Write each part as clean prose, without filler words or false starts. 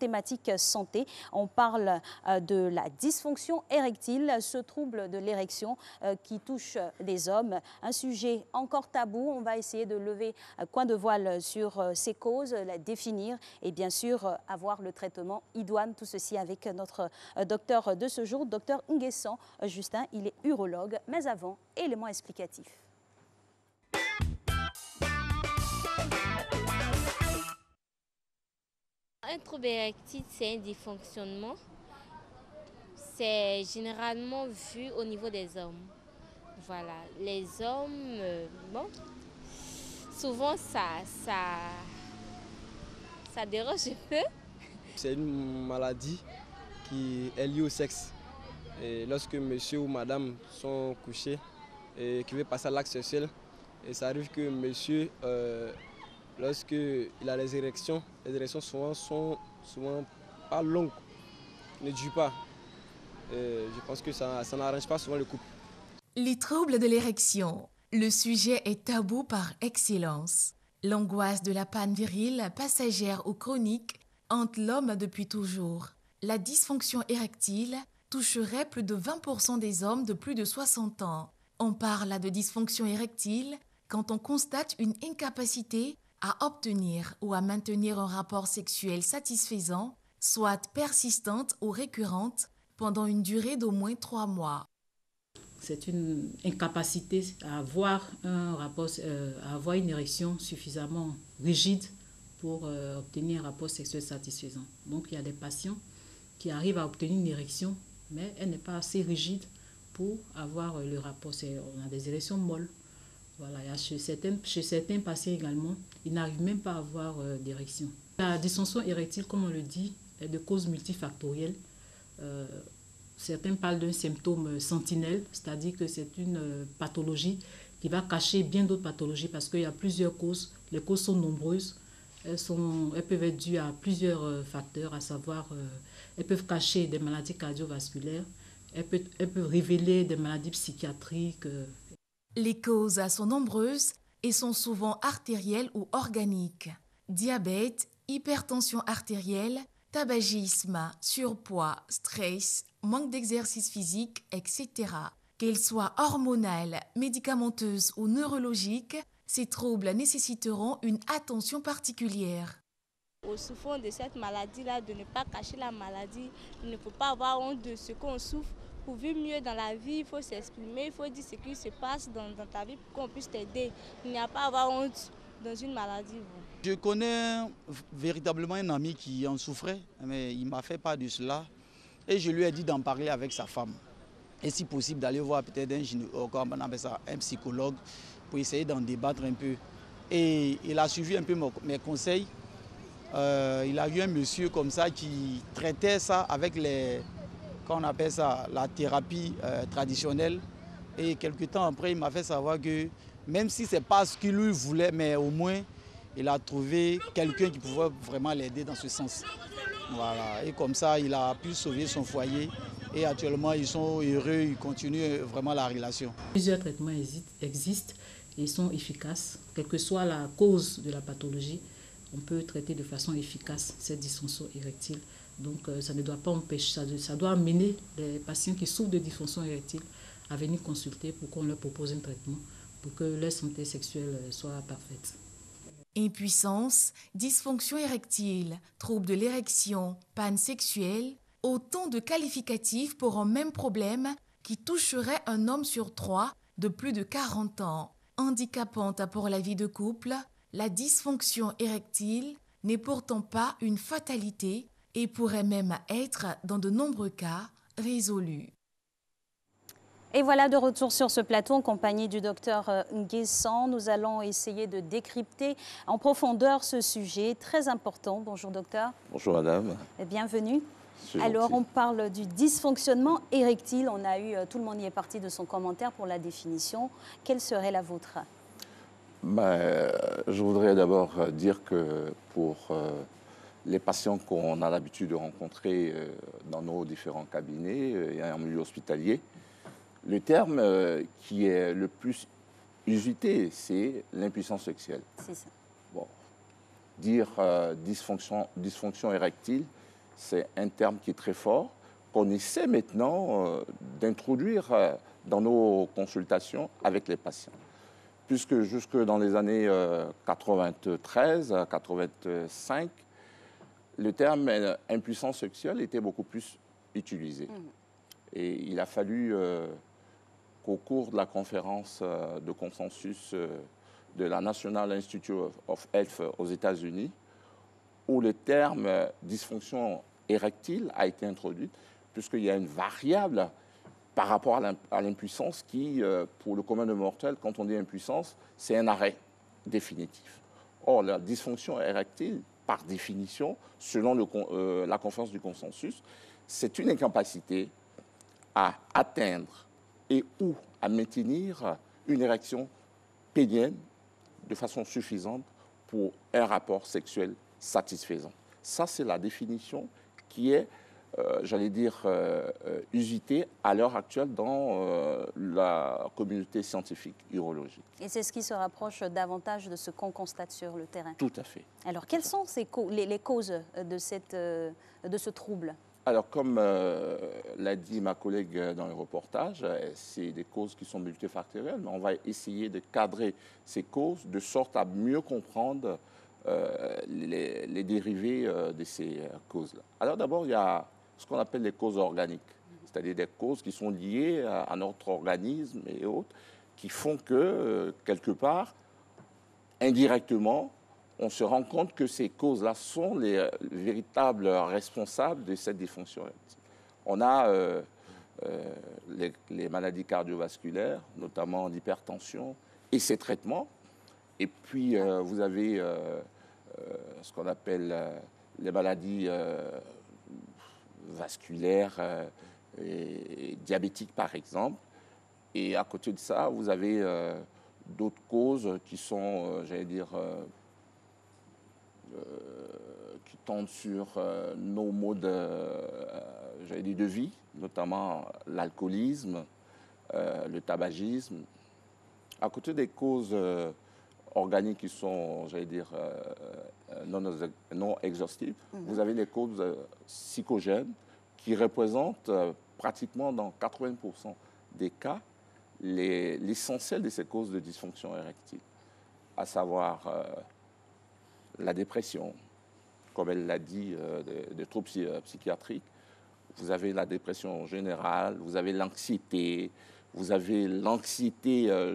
thématique santé. On parle de la dysfonction érectile, ce trouble de l'érection qui touche les hommes. Un sujet encore tabou. On va essayer de lever un coin de voile sur ces causes, la définir et bien sûr avoir le traitement idoine. Tout ceci avec notre docteur de ce jour, docteur Nguessan Justin. Il est urologue. Mais avant, élément explicatif. Un trouble érectile, c'est un dysfonctionnement. C'est généralement vu au niveau des hommes. Voilà, les hommes, bon, souvent ça dérange un peu. C'est une maladie qui est liée au sexe. Et lorsque monsieur ou madame sont couchés et qui veut passer à l'acte sexuel, et ça arrive que monsieur, lorsqu'il a les érections souvent sont pas longues, ne durent pas. Et je pense que ça n'arrange pas souvent le couple. Les troubles de l'érection. Le sujet est tabou par excellence. L'angoisse de la panne virile, passagère ou chronique, hante l'homme depuis toujours. La dysfonction érectile toucherait plus de 20% des hommes de plus de 60 ans. On parle de dysfonction érectile quand on constate une incapacité à obtenir ou à maintenir un rapport sexuel satisfaisant, soit persistante ou récurrente, pendant une durée d'au moins 3 mois. C'est une incapacité à avoir à avoir une érection suffisamment rigide pour obtenir un rapport sexuel satisfaisant. Donc il y a des patients qui arrivent à obtenir une érection, mais elle n'est pas assez rigide pour avoir le rapport. On a des érections molles. Voilà, chez certains patients également, ils n'arrivent même pas à avoir d'érection. La dysfonction érectile, comme on le dit, est de cause multifactorielle. Certains parlent d'un symptôme sentinelle, c'est-à-dire que c'est une pathologie qui va cacher bien d'autres pathologies parce qu'il y a plusieurs causes. Les causes sont nombreuses. Elles peuvent être dues à plusieurs facteurs, à savoir, elles peuvent cacher des maladies cardiovasculaires, elles peuvent révéler des maladies psychiatriques. Les causes sont nombreuses et sont souvent artérielles ou organiques. Diabète, hypertension artérielle, tabagisme, surpoids, stress, manque d'exercice physique, etc. Qu'elles soient hormonales, médicamenteuses ou neurologiques, ces troubles nécessiteront une attention particulière. Au souffrant de cette maladie-là, de ne pas cacher la maladie, il ne faut pas avoir honte de ce qu'on souffre. Pour vivre mieux dans la vie, il faut s'exprimer, il faut dire ce qui se passe dans ta vie pour qu'on puisse t'aider. Il n'y a pas à avoir honte dans une maladie. Je connais véritablement un ami qui en souffrait, mais il m'a fait part de cela. Et je lui ai dit d'en parler avec sa femme. Et si possible, d'aller voir peut-être un psychologue pour essayer d'en débattre un peu. Et il a suivi un peu mes conseils. Il a eu un monsieur comme ça qui traitait ça avec la thérapie traditionnelle. Et quelques temps après, il m'a fait savoir que même si ce n'est pas ce qu'il lui voulait, mais au moins, il a trouvé quelqu'un qui pouvait vraiment l'aider dans ce sens. Voilà. Et comme ça, il a pu sauver son foyer. Et actuellement, ils sont heureux, ils continuent vraiment la relation. Plusieurs traitements existent et sont efficaces. Quelle que soit la cause de la pathologie, on peut traiter de façon efficace cette dysfonction érectile. Donc ça ne doit pas empêcher, ça doit amener les patients qui souffrent de dysfonction érectile à venir consulter pour qu'on leur propose un traitement pour que leur santé sexuelle soit parfaite. Impuissance, dysfonction érectile, trouble de l'érection, panne sexuelle, autant de qualificatifs pour un même problème qui toucherait un homme sur 3 de plus de 40 ans. Handicapante pour la vie de couple, la dysfonction érectile n'est pourtant pas une fatalité et pourrait même être, dans de nombreux cas, résolue. Et voilà, de retour sur ce plateau en compagnie du docteur Nguessan. Nous allons essayer de décrypter en profondeur ce sujet très important. Bonjour docteur. Bonjour madame. Et bienvenue. Alors on parle du dysfonctionnement érectile. On a eu, tout le monde y est parti de son commentaire pour la définition. Quelle serait la vôtre? Je voudrais d'abord dire que pour les patients qu'on a l'habitude de rencontrer dans nos différents cabinets et en milieu hospitalier, le terme qui est le plus usité, c'est l'impuissance sexuelle. C'est ça. Bon. Dire dysfonction érectile, c'est un terme qui est très fort, qu'on essaie maintenant d'introduire dans nos consultations avec les patients. Puisque jusque dans les années 93, 85, le terme impuissance sexuelle était beaucoup plus utilisé. Et il a fallu qu'au cours de la conférence de consensus de la National Institute of Health aux États-Unis, où le terme dysfonction érectile a été introduit, puisqu'il y a une variable par rapport à l'impuissance qui, pour le commun des mortels, quand on dit impuissance, c'est un arrêt définitif. Or, la dysfonction érectile, par définition, selon la conférence du consensus, c'est une incapacité à atteindre et ou à maintenir une érection pénienne de façon suffisante pour un rapport sexuel satisfaisant. Ça, c'est la définition qui est, j'allais dire, usitée à l'heure actuelle dans la communauté scientifique urologique. Et c'est ce qui se rapproche davantage de ce qu'on constate sur le terrain. Tout à fait. Alors, quelles sont les causes de ce trouble? Alors, comme l'a dit ma collègue dans le reportage, c'est des causes qui sont multifactorielles, mais on va essayer de cadrer ces causes de sorte à mieux comprendre les dérivés de ces causes-là. Alors d'abord, il y a ce qu'on appelle les causes organiques, c'est-à-dire des causes qui sont liées à notre organisme et autres, qui font que, quelque part, indirectement, on se rend compte que ces causes-là sont les véritables responsables de cette dysfonction érectile. On a les maladies cardiovasculaires, notamment l'hypertension et ses traitements. Et puis, vous avez ce qu'on appelle les maladies vasculaires et diabétiques, par exemple. Et à côté de ça, vous avez d'autres causes qui sont, j'allais dire, qui tombent sur nos modes j'allais dire, de vie, notamment l'alcoolisme, le tabagisme. À côté des causes organiques qui sont, j'allais dire, non exhaustives, vous avez les causes psychogènes qui représentent pratiquement dans 80% des cas l'essentiel de ces causes de dysfonction érectile, à savoir la dépression, comme elle l'a dit, des troubles psychiatriques. Vous avez la dépression générale, vous avez l'anxiété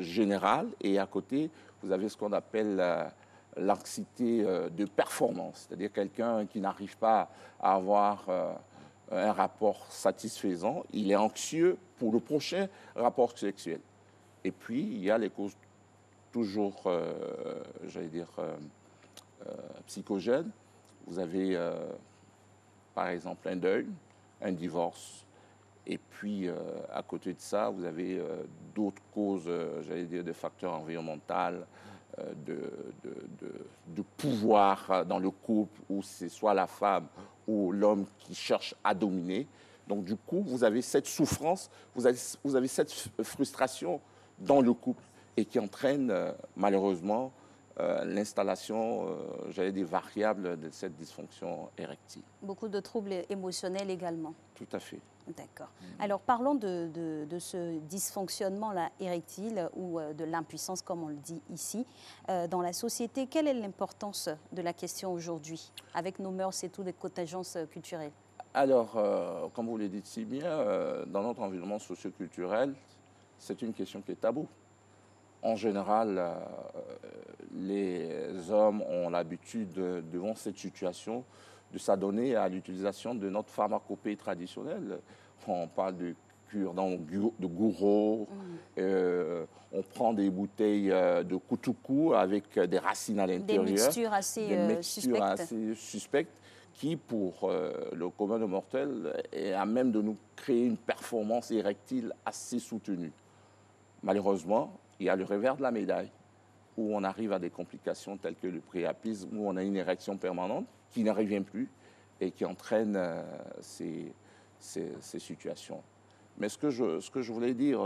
générale, et à côté, vous avez ce qu'on appelle l'anxiété de performance, c'est-à-dire quelqu'un qui n'arrive pas à avoir un rapport satisfaisant, il est anxieux pour le prochain rapport sexuel. Et puis, il y a les causes toujours, j'allais dire, psychogènes. Vous avez, par exemple, un deuil, un divorce. Et puis, à côté de ça, vous avez d'autres causes, j'allais dire, de facteurs environnementaux, de pouvoir dans le couple, où c'est soit la femme ou l'homme qui cherche à dominer. Donc, du coup, vous avez cette souffrance, vous avez cette frustration dans le couple et qui entraîne, malheureusement, l'installation, j'allais dire, variable de cette dysfonction érectile. Beaucoup de troubles émotionnels également. Tout à fait. D'accord. Alors, parlons de ce dysfonctionnement-là érectile ou de l'impuissance, comme on le dit ici. Dans la société, quelle est l'importance de la question aujourd'hui, avec nos mœurs et toutes les contingences culturelles? Alors, comme vous le dites si bien, dans notre environnement socio-culturel, c'est une question qui est taboue. En général, les hommes ont l'habitude, devant cette situation, de s'adonner à l'utilisation de notre pharmacopée traditionnelle. On parle de cure-dents de gouraud, on prend des bouteilles de koutoukou avec des racines à l'intérieur. Des mixtures assez suspectes qui, pour le commun des mortels, est à même de nous créer une performance érectile assez soutenue. Malheureusement, il y a le revers de la médaille, où on arrive à des complications telles que le priapisme, où on a une érection permanente qui ne revient plus et qui entraîne ces situations. Mais ce que je voulais dire,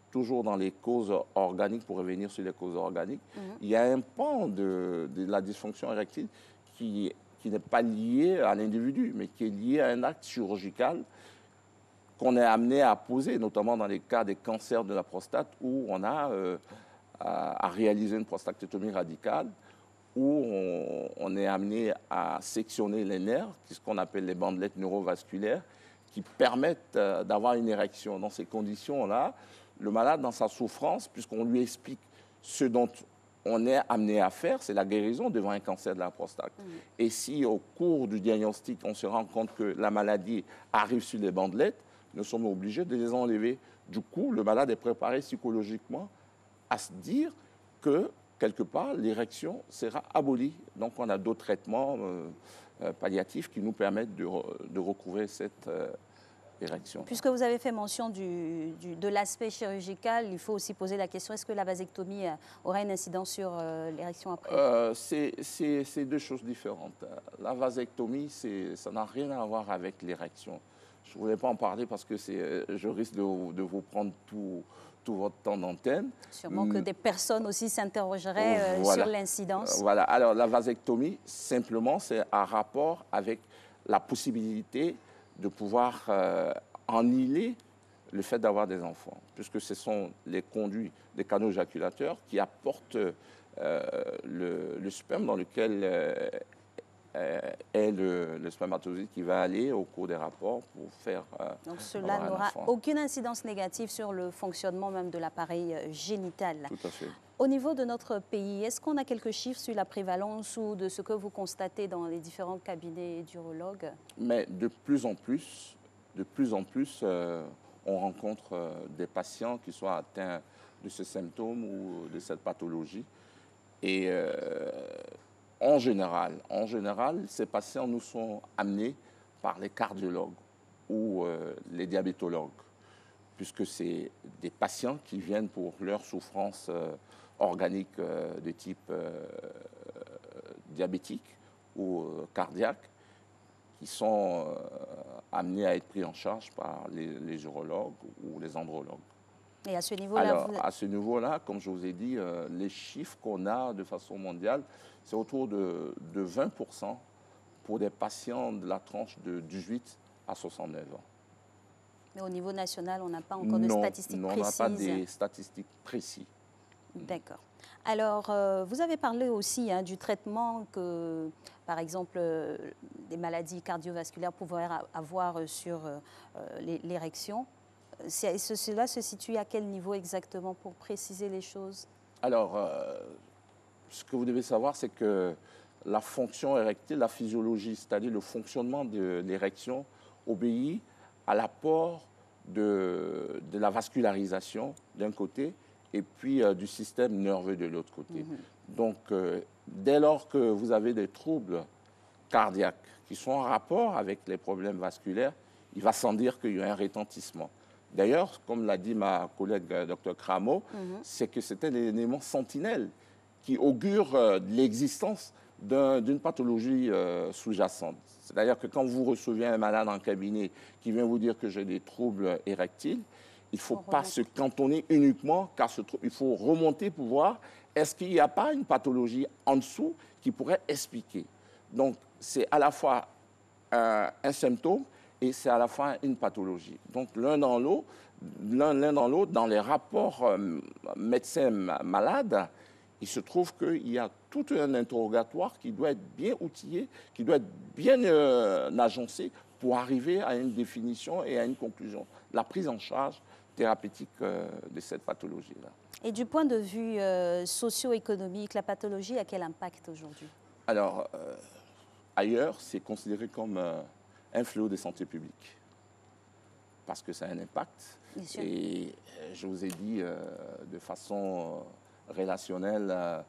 toujours dans les causes organiques, pour revenir sur les causes organiques, il y a un pan de la dysfonction érectile qui qui n'est pas lié à l'individu, mais qui est lié à un acte chirurgical qu'on est amené à poser, notamment dans les cas des cancers de la prostate, où on a à réaliser une prostatectomie radicale, où on est amené à sectionner les nerfs, ce qu'on appelle les bandelettes neurovasculaires, qui permettent d'avoir une érection. Dans ces conditions-là, le malade, dans sa souffrance, puisqu'on lui explique ce dont on est amené à faire, c'est la guérison devant un cancer de la prostate. Et si au cours du diagnostic, on se rend compte que la maladie arrive sur les bandelettes, nous sommes obligés de les enlever. Du coup, le malade est préparé psychologiquement à se dire que, quelque part, l'érection sera abolie. Donc, on a d'autres traitements palliatifs qui nous permettent de recouvrer cette érection. Puisque vous avez fait mention de l'aspect chirurgical, il faut aussi poser la question, est-ce que la vasectomie aura une incidence sur l'érection après? C'est deux choses différentes. La vasectomie, ça n'a rien à voir avec l'érection. Je ne voulais pas en parler parce que je risque de vous prendre tout votre temps d'antenne. Sûrement que des personnes aussi s'interrogeraient voilà. sur l'incidence. Voilà. Alors, la vasectomie, simplement, c'est un rapport avec la possibilité de pouvoir annihiler le fait d'avoir des enfants, puisque ce sont les conduits des canaux éjaculateurs qui apportent le sperme dans lequel est le spermatozoïde qui va aller au cours des rapports pour faire donc cela n'aura aucune incidence négative sur le fonctionnement même de l'appareil génital. Tout à fait. Au niveau de notre pays, est-ce qu'on a quelques chiffres sur la prévalence ou de ce que vous constatez dans les différents cabinets d'urologues? Mais de plus en plus, on rencontre des patients qui sont atteints de ce symptôme ou de cette pathologie. Et en général, ces patients nous sont amenés par les cardiologues ou les diabétologues, puisque c'est des patients qui viennent pour leur souffrance organique de type diabétique ou cardiaque, qui sont amenés à être pris en charge par les urologues ou les andrologues. Et à ce niveau-là, alors, à ce niveau-là, comme je vous ai dit, les chiffres qu'on a de façon mondiale, c'est autour de 20% pour des patients de la tranche de 18 à 69 ans. Mais au niveau national, on n'a pas encore de statistiques précises. Non, on n'a pas des statistiques précises. D'accord. Alors, vous avez parlé aussi du traitement que, par exemple, des maladies cardiovasculaires pouvaient avoir sur l'érection. Cela se situe à quel niveau exactement pour préciser les choses? Alors, ce que vous devez savoir, c'est que la fonction érectile, la physiologie, c'est-à-dire le fonctionnement de l'érection, obéit à l'apport de la vascularisation d'un côté et puis du système nerveux de l'autre côté. Donc, dès lors que vous avez des troubles cardiaques qui sont en rapport avec les problèmes vasculaires, il va sans dire qu'il y a un retentissement. D'ailleurs, comme l'a dit ma collègue Dr Cramo, c'est que c'était l'élément sentinelle qui augure de l'existence d'une pathologie sous-jacente. C'est-à-dire que quand vous recevez un malade en cabinet qui vient vous dire que j'ai des troubles érectiles, il ne faut pas se cantonner uniquement qu'à ce trouble. Il faut remonter pour voir est-ce qu'il n'y a pas une pathologie en dessous qui pourrait expliquer. Donc, c'est à la fois un symptôme et c'est à la fois une pathologie. Donc, l'un dans l'autre, dans les rapports médecin-malade, il se trouve qu'il y a tout un interrogatoire qui doit être bien outillé, qui doit être bien agencé pour arriver à une définition et à une conclusion. La prise en charge thérapeutique de cette pathologie-là. Et du point de vue socio-économique, la pathologie a quel impact aujourd'hui? Alors, ailleurs, c'est considéré comme un fléau de santé publique, parce que ça a un impact. Et je vous ai dit de façon relationnelle,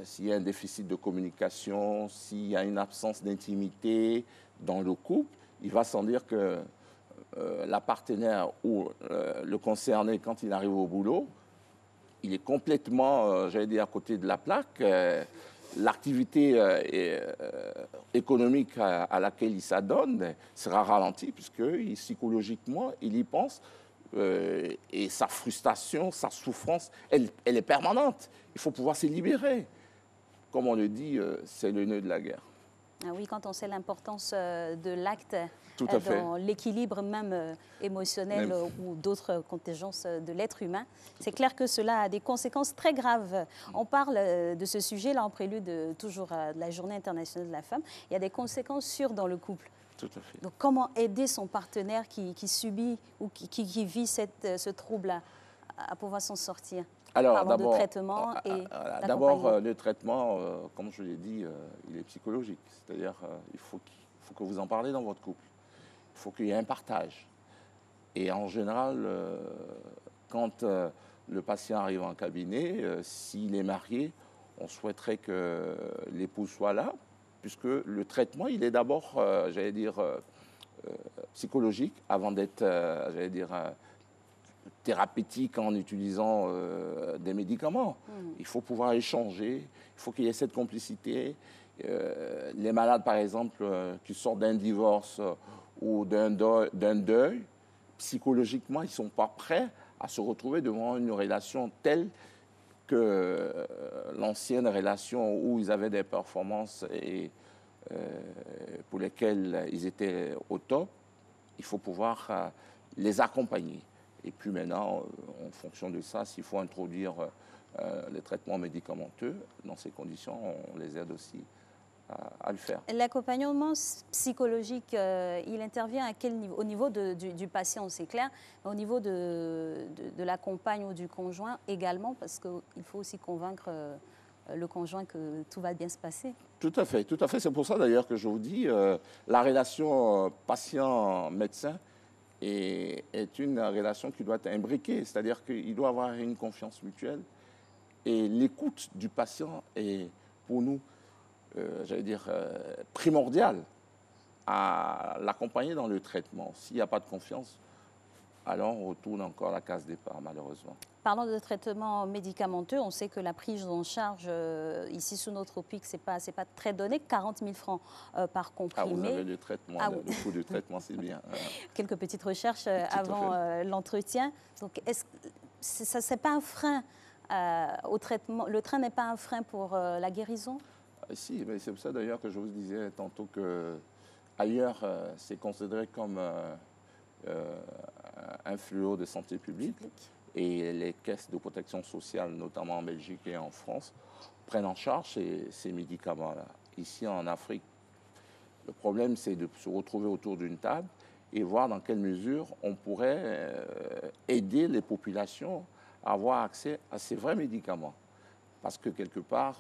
s'il y a un déficit de communication, s'il y a une absence d'intimité dans le couple, il va sans dire que la partenaire ou le concerné, quand il arrive au boulot, il est complètement, j'allais dire, à côté de la plaque. L'activité économique à laquelle il s'adonne sera ralentie, puisque psychologiquement, il y pense. Et sa frustration, sa souffrance, elle est permanente. Il faut pouvoir se libérer. Comme on le dit, c'est le nœud de la guerre. Ah oui, quand on sait l'importance de l'acte dans l'équilibre même émotionnel ou d'autres contingences de l'être humain, c'est clair que cela a des conséquences très graves. On parle de ce sujet-là en prélude toujours de la Journée internationale de la femme. Il y a des conséquences sûres dans le couple. Tout à fait. Donc comment aider son partenaire qui subit ou qui vit ce trouble à pouvoir s'en sortir? Alors, d'abord, le traitement, comme je l'ai dit, il est psychologique. C'est-à-dire il faut que vous en parlez dans votre couple. Il faut qu'il y ait un partage. Et en général, quand le patient arrive en cabinet, s'il est marié, on souhaiterait que l'épouse soit là, puisque le traitement, il est d'abord, j'allais dire, psychologique, avant d'être, j'allais dire, thérapeutique en utilisant des médicaments. Il faut pouvoir échanger, il faut qu'il y ait cette complicité. Les malades, par exemple, qui sortent d'un divorce ou d'un deuil, psychologiquement, ils ne sont pas prêts à se retrouver devant une relation telle que l'ancienne relation où ils avaient des performances et pour lesquelles ils étaient au top. Il faut pouvoir les accompagner. Et puis maintenant, en fonction de ça, s'il faut introduire les traitements médicamenteux, dans ces conditions, on les aide aussi à le faire. L'accompagnement psychologique, il intervient à quel niveau? Au niveau du patient, c'est clair, mais au niveau de la compagne ou du conjoint également, parce qu'il faut aussi convaincre le conjoint que tout va bien se passer. Tout à fait, tout à fait. C'est pour ça d'ailleurs que je vous dis, la relation patient-médecin est une relation qui doit être imbriquée, c'est-à-dire qu'il doit avoir une confiance mutuelle. Et l'écoute du patient est pour nous, j'allais dire, primordiale à l'accompagner dans le traitement. S'il n'y a pas de confiance, alors on retourne encore à la case départ, malheureusement. Parlant de traitement médicamenteux, on sait que la prise en charge ici sous notre OPIC, ce n'est pas très donné, 40 000 francs par comprimé. Ah, vous avez le traitement, le coût du traitement, c'est bien. Quelques petites recherches avant l'entretien. Donc, ça c'est pas un frein au traitement? Le train n'est pas un frein pour la guérison? Si, mais c'est pour ça d'ailleurs que je vous disais tantôt que ailleurs, c'est considéré comme un fléau de santé publique. Et les caisses de protection sociale, notamment en Belgique et en France, prennent en charge ces médicaments-là. Ici, en Afrique, le problème, c'est de se retrouver autour d'une table et voir dans quelle mesure on pourrait aider les populations à avoir accès à ces vrais médicaments. Parce que quelque part,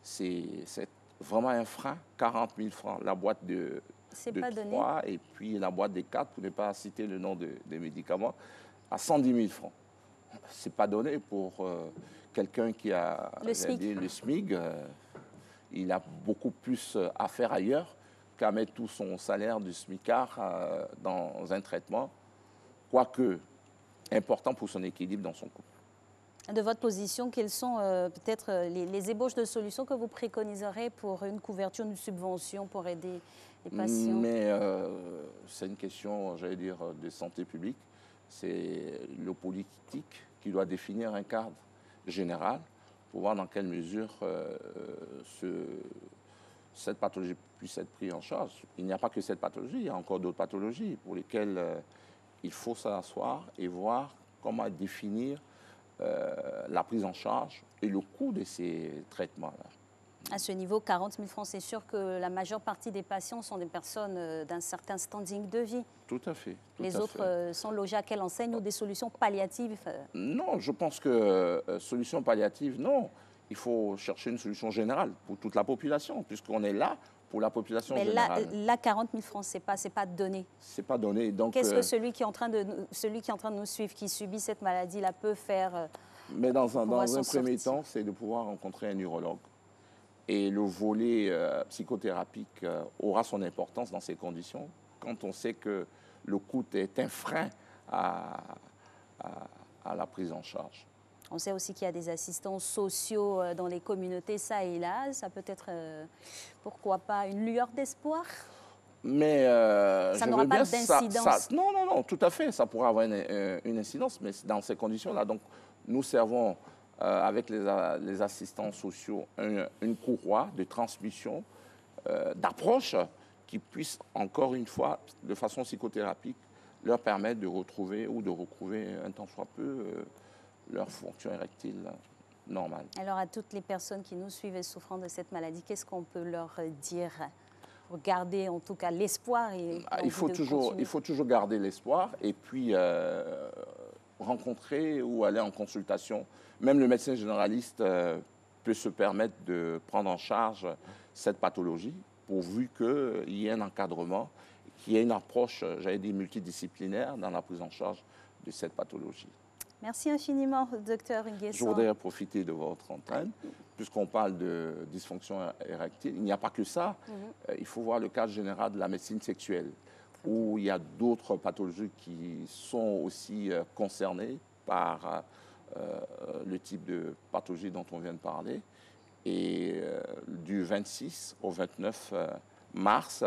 c'est vraiment un frein, 40 000 francs, la boîte de 3 et puis la boîte des 4, pour ne pas citer le nom des médicaments, à 110 000 francs. Ce n'est pas donné pour quelqu'un qui a le SMIC. Il a beaucoup plus à faire ailleurs qu'à mettre tout son salaire du SMICard dans un traitement, quoique important pour son équilibre dans son couple. De votre position, quelles sont peut-être les ébauches de solutions que vous préconiserez pour une couverture, une subvention pour aider les patients? Mais c'est une question, j'allais dire, de santé publique. C'est le politique qui doit définir un cadre général pour voir dans quelle mesure cette pathologie puisse être prise en charge. Il n'y a pas que cette pathologie, il y a encore d'autres pathologies pour lesquelles il faut s'asseoir et voir comment définir la prise en charge et le coût de ces traitements-là. À ce niveau, 40 000 francs, c'est sûr que la majeure partie des patients sont des personnes d'un certain standing de vie. Tout à fait. Les autres sont logés à quelle enseigne ou des solutions palliatives? Non, je pense que solution palliative, non. Il faut chercher une solution générale pour toute la population, puisqu'on est là pour la population générale. Mais là, 40 000 francs, ce n'est pas donné. C'est pas donné. Qu'est-ce que celui qui est en train de nous suivre, qui subit cette maladie-là, peut faire? Mais dans un premier temps, c'est de pouvoir rencontrer un neurologue. Et le volet psychothérapique aura son importance dans ces conditions, quand on sait que le coût est un frein à la prise en charge. On sait aussi qu'il y a des assistants sociaux dans les communautés, ça et là. Ça peut être, pourquoi pas, une lueur d'espoir? Mais ça n'aura pas d'incidence? Non, tout à fait. Ça pourrait avoir une incidence, mais dans ces conditions-là. Donc, nous servons avec les assistants sociaux une courroie de transmission d'approche qui puisse, encore une fois, de façon psychothérapique, leur permettre de retrouver ou de recouvrer un tant soit peu leur fonction érectile normale. Alors à toutes les personnes qui nous suivent et souffrant de cette maladie, qu'est-ce qu'on peut leur dire pour garder en tout cas l'espoir et il faut toujours garder l'espoir et puis rencontrer ou aller en consultation. Même le médecin généraliste peut se permettre de prendre en charge cette pathologie pourvu qu'il y ait un encadrement, qu'il y ait une approche, j'allais dire, multidisciplinaire dans la prise en charge de cette pathologie. Merci infiniment, docteur Nguessan. Je voudrais profiter de votre antenne, puisqu'on parle de dysfonction érectile. Il n'y a pas que ça. Il faut voir le cadre général de la médecine sexuelle, où il y a d'autres pathologies qui sont aussi concernées par le type de pathologie dont on vient de parler. Et du 26 au 29 mars,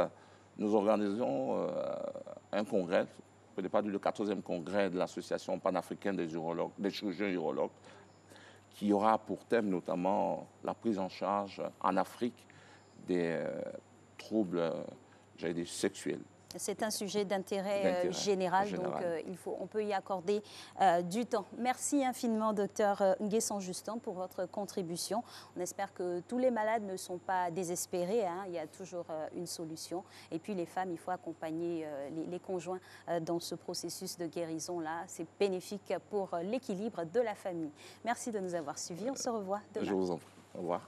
nous organisons un congrès, peut-être pas le 14e congrès de l'Association panafricaine des chirurgiens urologues, qui aura pour thème notamment la prise en charge en Afrique des troubles, j'allais dire, sexuels. C'est un sujet d'intérêt général, donc on peut y accorder du temps. Merci infiniment, docteur Nguessan Justin, pour votre contribution. On espère que tous les malades ne sont pas désespérés, hein. Il y a toujours une solution. Et puis les femmes, il faut accompagner les conjoints dans ce processus de guérison-là. C'est bénéfique pour l'équilibre de la famille. Merci de nous avoir suivis. On se revoit demain. Je vous en prie. Au revoir.